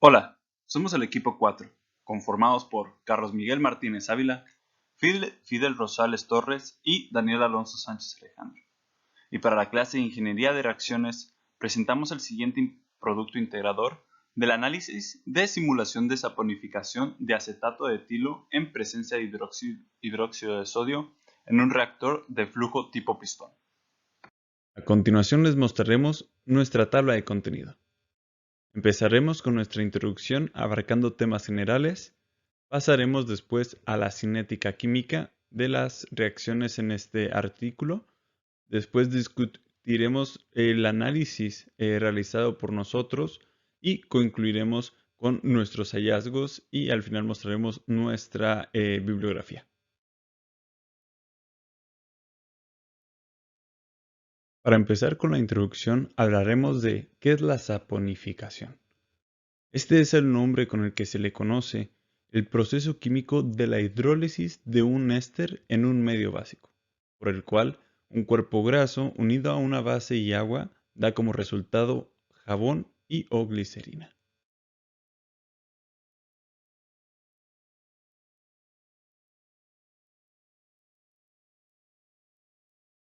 Hola, somos el equipo 4, conformados por Carlos Miguel Martínez Ávila, Fidel Rosales Torres y Daniel Alonso Sánchez Alejandro. Y para la clase de Ingeniería de Reacciones presentamos el siguiente producto integrador del análisis de simulación de saponificación de acetato de etilo en presencia de hidróxido de sodio en un reactor de flujo tipo pistón. A continuación les mostraremos nuestra tabla de contenido. Empezaremos con nuestra introducción abarcando temas generales, pasaremos después a la cinética química de las reacciones en este artículo, después discutiremos el análisis realizado por nosotros y concluiremos con nuestros hallazgos y al final mostraremos nuestra bibliografía. Para empezar con la introducción, hablaremos de qué es la saponificación. Este es el nombre con el que se le conoce el proceso químico de la hidrólisis de un éster en un medio básico, por el cual un cuerpo graso unido a una base y agua da como resultado jabón y o glicerina.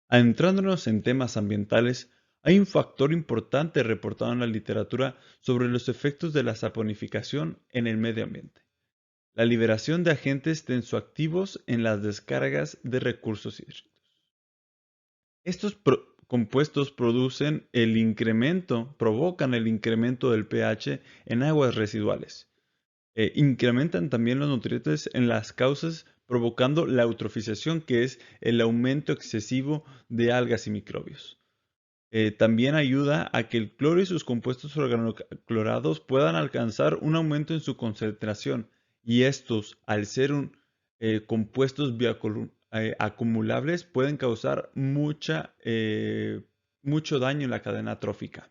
Adentrándonos en temas ambientales, hay un factor importante reportado en la literatura sobre los efectos de la saponificación en el medio ambiente: la liberación de agentes tensoactivos en las descargas de recursos hídricos. Estos compuestos provocan el incremento del pH en aguas residuales. Incrementan también los nutrientes en las causas, provocando la eutrofización, que es el aumento excesivo de algas y microbios. También ayuda a que el cloro y sus compuestos organoclorados puedan alcanzar un aumento en su concentración, y estos, al ser compuestos acumulables, pueden causar mucho daño en la cadena trófica.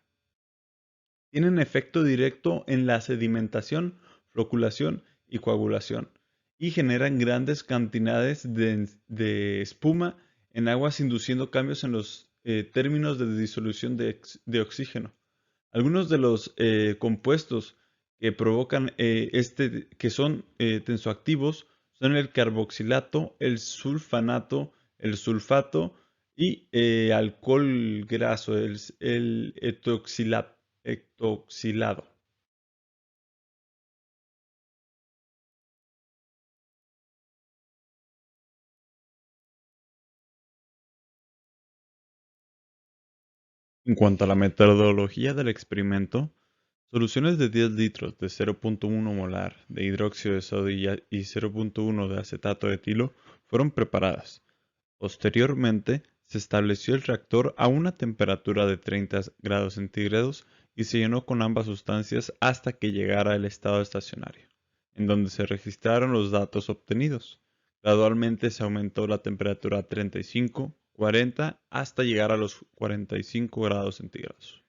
Tienen efecto directo en la sedimentación, floculación y coagulación, y generan grandes cantidades de espuma en aguas, induciendo cambios en los términos de disolución de oxígeno. Algunos de los compuestos que provocan que son tensoactivos, son el carboxilato, el sulfanato, el sulfato y alcohol graso, el etoxilado. En cuanto a la metodología del experimento, soluciones de 10 litros de 0.1 molar de hidróxido de sodio y 0.1 de acetato de etilo fueron preparadas. Posteriormente, se estableció el reactor a una temperatura de 30 grados centígrados y se llenó con ambas sustancias hasta que llegara al estado estacionario, en donde se registraron los datos obtenidos. Gradualmente se aumentó la temperatura a 35, 40 hasta llegar a los 45 grados centígrados.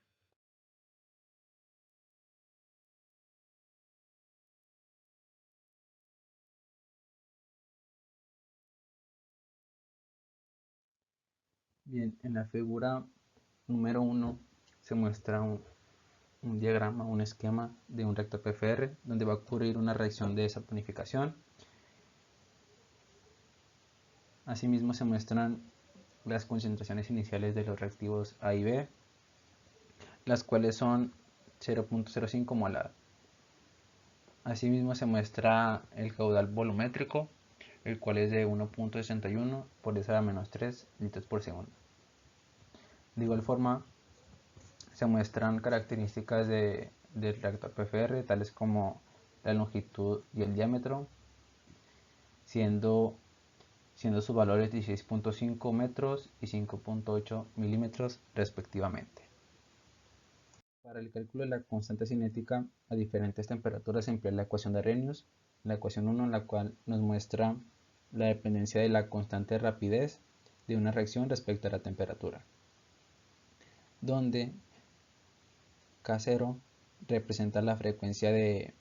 Bien, en la figura número 1 se muestra un diagrama, un esquema de un reactor PFR donde va a ocurrir una reacción de saponificación. Asimismo se muestran las concentraciones iniciales de los reactivos A y B, las cuales son 0.05 molar. Asimismo se muestra el caudal volumétrico, el cual es de 1.61 por 10⁻³ litros por segundo. De igual forma, se muestran características del reactor PFR, tales como la longitud y el diámetro, siendo sus valores 16.5 metros y 5.8 milímetros respectivamente. Para el cálculo de la constante cinética a diferentes temperaturas se emplea la ecuación de Arrhenius, la ecuación 1, en la cual nos muestra la dependencia de la constante de rapidez de una reacción respecto a la temperatura, donde K0 representa la frecuencia de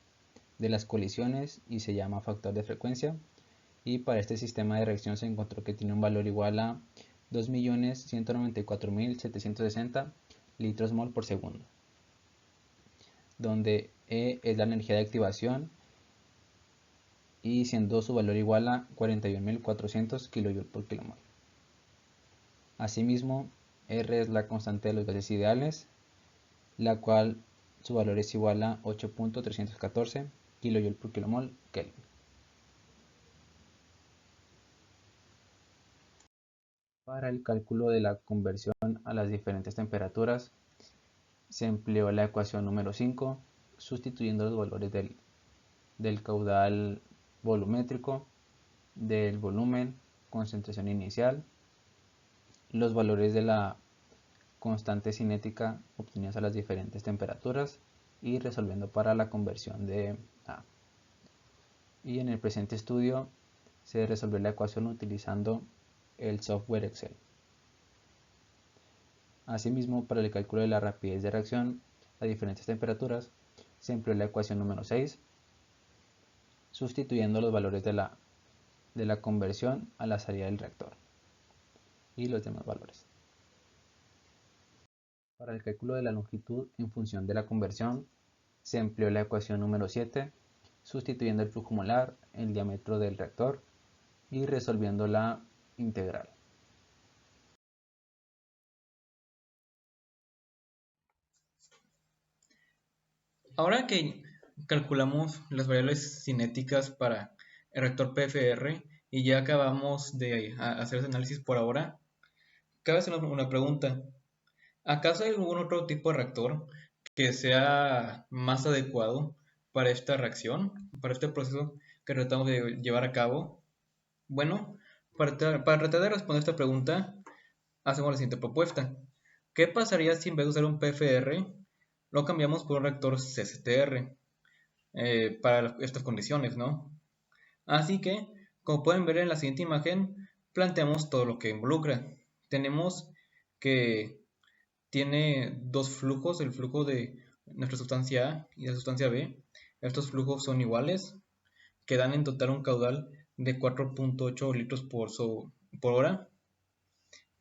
las colisiones y se llama factor de frecuencia, y para este sistema de reacción se encontró que tiene un valor igual a 2.194.760 litros mol por segundo. donde E es la energía de activación y siendo su valor igual a 41.400 kJ por kilomol. Asimismo, R es la constante de los gases ideales, la cual su valor es igual a 8.314 kJ por kilomol Kelvin. Para el cálculo de la conversión a las diferentes temperaturas, se empleó la ecuación número 5, sustituyendo los valores del caudal volumétrico, del volumen, concentración inicial, los valores de la constante cinética obtenidos a las diferentes temperaturas y resolviendo para la conversión de A. Y en el presente estudio se resolvió la ecuación utilizando el software Excel. Asimismo, para el cálculo de la rapidez de reacción a diferentes temperaturas, se empleó la ecuación número 6, sustituyendo los valores de la conversión a la salida del reactor y los demás valores. Para el cálculo de la longitud en función de la conversión, se empleó la ecuación número 7, sustituyendo el flujo molar, el diámetro del reactor y resolviendo la integral. Ahora que calculamos las variables cinéticas para el reactor PFR y ya acabamos de hacer ese análisis por ahora, cabe hacer una pregunta. ¿Acaso hay algún otro tipo de reactor que sea más adecuado para esta reacción, para este proceso que tratamos de llevar a cabo? Bueno, para tratar de responder esta pregunta, hacemos la siguiente propuesta. ¿Qué pasaría si en vez de usar un PFR, lo cambiamos por un reactor CCTR para estas condiciones, ¿no? Así que, como pueden ver en la siguiente imagen, planteamos todo lo que involucra. Tenemos que tiene dos flujos, el flujo de nuestra sustancia A y la sustancia B. Estos flujos son iguales, que dan en total un caudal de 4.8 litros por hora.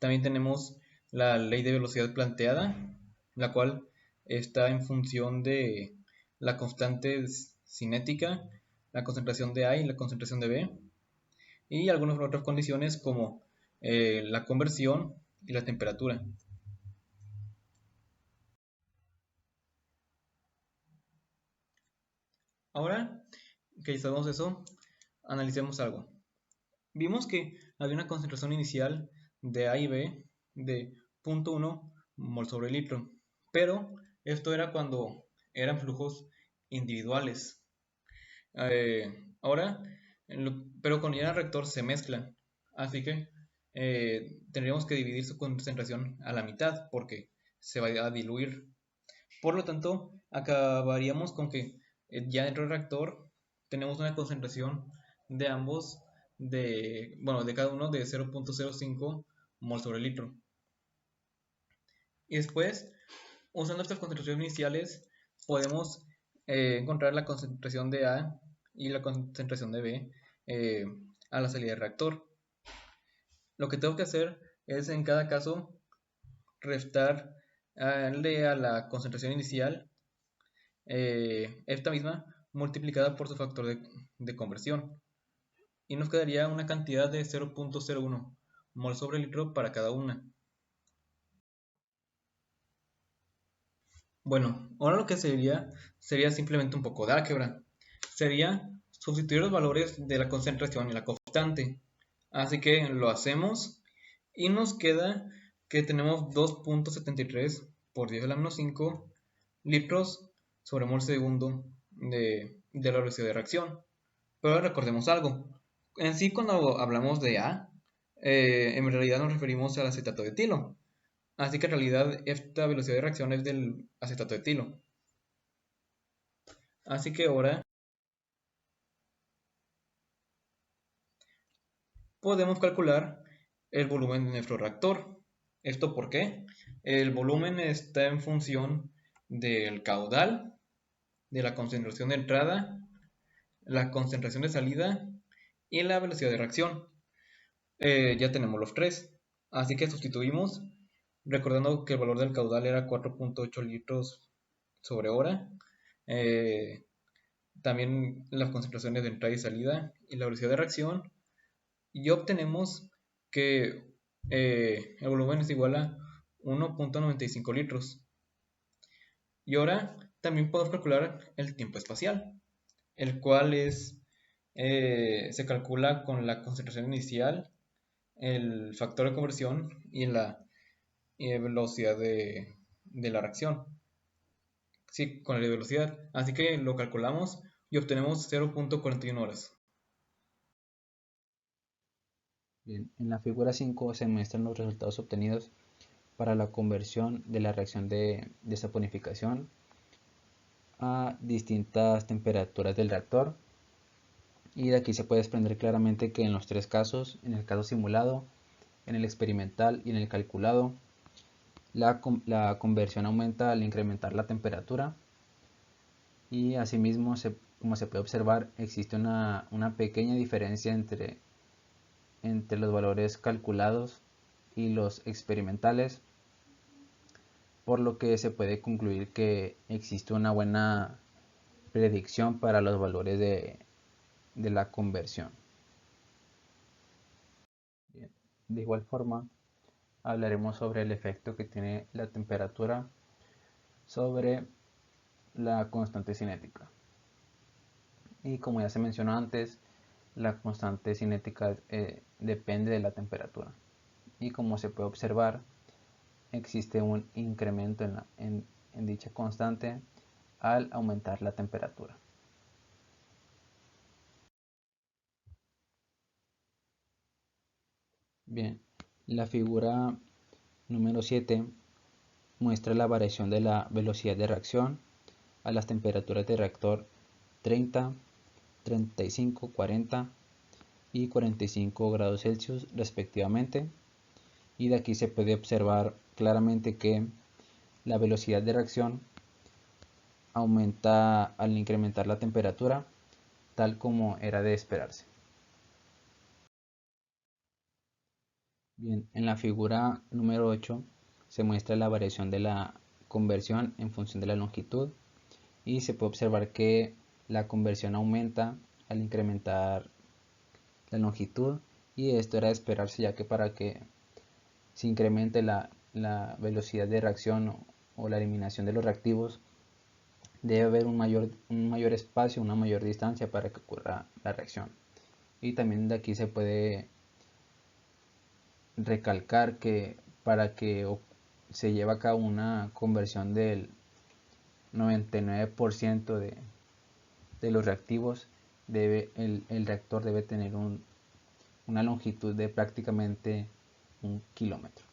También tenemos la ley de velocidad planteada, la cual está en función de la constante cinética, la concentración de A y la concentración de B, y algunas otras condiciones como la conversión y la temperatura. Ahora que ya sabemos eso, analicemos algo. Vimos que había una concentración inicial de A y B de 0.1 mol sobre litro, pero esto era cuando eran flujos individuales. Ahora, pero con el reactor se mezclan, así que tendríamos que dividir su concentración a la mitad porque se va a diluir. Por lo tanto, acabaríamos con que ya dentro del reactor tenemos una concentración de ambos de cada uno de 0.05 mol sobre litro. Y después, usando estas concentraciones iniciales, podemos encontrar la concentración de A y la concentración de B a la salida del reactor. Lo que tengo que hacer es en cada caso restarle a la concentración inicial esta misma multiplicada por su factor de conversión. Y nos quedaría una cantidad de 0.01 mol sobre litro para cada una. Bueno, ahora lo que sería simplemente un poco de álgebra. Sería sustituir los valores de la concentración y la constante. Así que lo hacemos y nos queda que tenemos 2.73 por 10 a la menos 5 litros sobre mol segundo de la velocidad de reacción. Pero recordemos algo. En sí, cuando hablamos de A, en realidad nos referimos al acetato de etilo. Así que en realidad esta velocidad de reacción es del acetato de etilo. Así que ahora podemos calcular el volumen de nuestro reactor. ¿Esto por qué? El volumen está en función del caudal, de la concentración de entrada, la concentración de salida y la velocidad de reacción. Ya tenemos los tres. Así que sustituimos, recordando que el valor del caudal era 4.8 litros sobre hora. también las concentraciones de entrada y salida y la velocidad de reacción, y obtenemos que el volumen es igual a 1.95 litros. Y ahora también podemos calcular el tiempo espacial, el cual se calcula con la concentración inicial, el factor de conversión y la velocidad de la reacción. Sí, con la velocidad. Así que lo calculamos y obtenemos 0.41 horas. Bien, en la figura 5 se muestran los resultados obtenidos para la conversión de la reacción de saponificación a distintas temperaturas del reactor. Y de aquí se puede desprender claramente que en los tres casos, en el caso simulado, en el experimental y en el calculado, la conversión aumenta al incrementar la temperatura, y asimismo, como se puede observar, existe una pequeña diferencia entre los valores calculados y los experimentales, por lo que se puede concluir que existe una buena predicción para los valores de la conversión. Bien. De igual forma, hablaremos sobre el efecto que tiene la temperatura sobre la constante cinética. Y como ya se mencionó antes, la constante cinética depende de la temperatura. Y como se puede observar, existe un incremento en dicha constante al aumentar la temperatura. Bien, la figura número 7 muestra la variación de la velocidad de reacción a las temperaturas de reactor 30, 35, 40 y 45 grados Celsius respectivamente. Y de aquí se puede observar claramente que la velocidad de reacción aumenta al incrementar la temperatura, tal como era de esperarse. Bien, en la figura número 8 se muestra la variación de la conversión en función de la longitud, y se puede observar que la conversión aumenta al incrementar la longitud, y esto era de esperarse, ya que para que se incremente la velocidad de reacción o la eliminación de los reactivos, debe haber un mayor espacio, una mayor distancia para que ocurra la reacción. Y también de aquí se puede recalcar que para que se lleve a cabo una conversión del 99% de los reactivos, el reactor debe tener una longitud de prácticamente 1 kilómetro.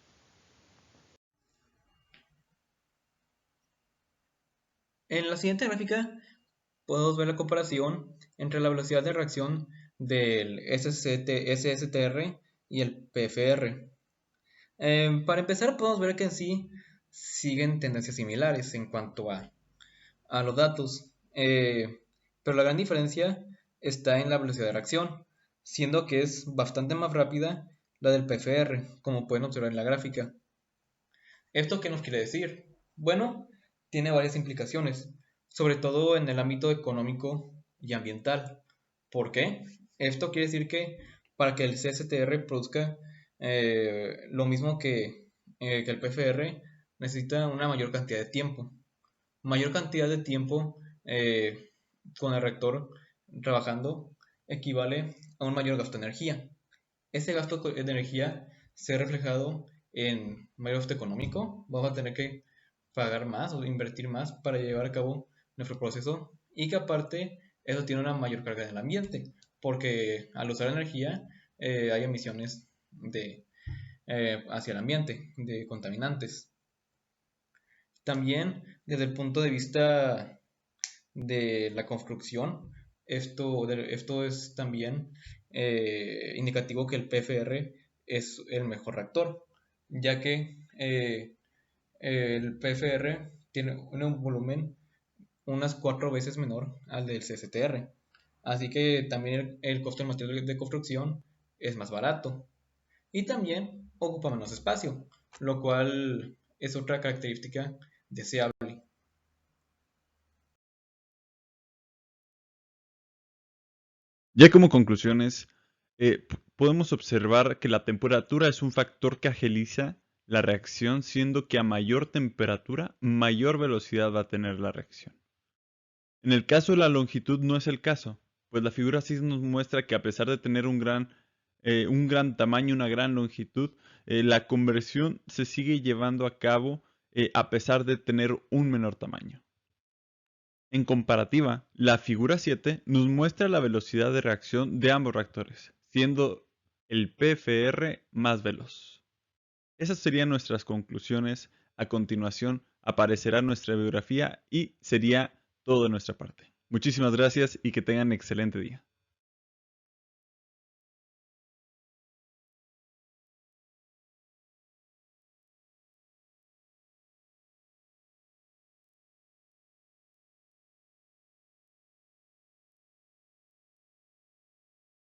En la siguiente gráfica podemos ver la comparación entre la velocidad de reacción del SSTR y el PFR. Para empezar, podemos ver que en sí siguen tendencias similares en cuanto a los datos, pero la gran diferencia está en la velocidad de reacción, siendo que es bastante más rápida la del PFR, como pueden observar en la gráfica. ¿Esto qué nos quiere decir? Bueno, tiene varias implicaciones, sobre todo en el ámbito económico y ambiental. ¿Por qué? Esto quiere decir que para que el CSTR produzca lo mismo que el PFR, necesita una mayor cantidad de tiempo. Mayor cantidad de tiempo con el reactor trabajando equivale a un mayor gasto de energía. Ese gasto de energía se ha reflejado en mayor gasto económico. Vamos a tener que pagar más o invertir más para llevar a cabo nuestro proceso, y que aparte eso tiene una mayor carga en el ambiente, porque al usar energía hay emisiones hacia el ambiente de contaminantes. También desde el punto de vista de la construcción, esto es también indicativo que el PFR es el mejor reactor, ya que el PFR tiene un volumen unas 4 veces menor al del CSTR, así que también el costo del material de construcción es más barato, y también ocupa menos espacio, lo cual es otra característica deseable. Ya como conclusiones, podemos observar que la temperatura es un factor que agiliza la reacción, siendo que a mayor temperatura, mayor velocidad va a tener la reacción. En el caso de la longitud no es el caso, pues la figura 6 nos muestra que a pesar de tener un gran tamaño, una gran longitud, la conversión se sigue llevando a cabo a pesar de tener un menor tamaño. En comparativa, la figura 7 nos muestra la velocidad de reacción de ambos reactores, siendo el PFR más veloz. Esas serían nuestras conclusiones. A continuación aparecerá nuestra biografía y sería todo de nuestra parte. Muchísimas gracias y que tengan excelente día.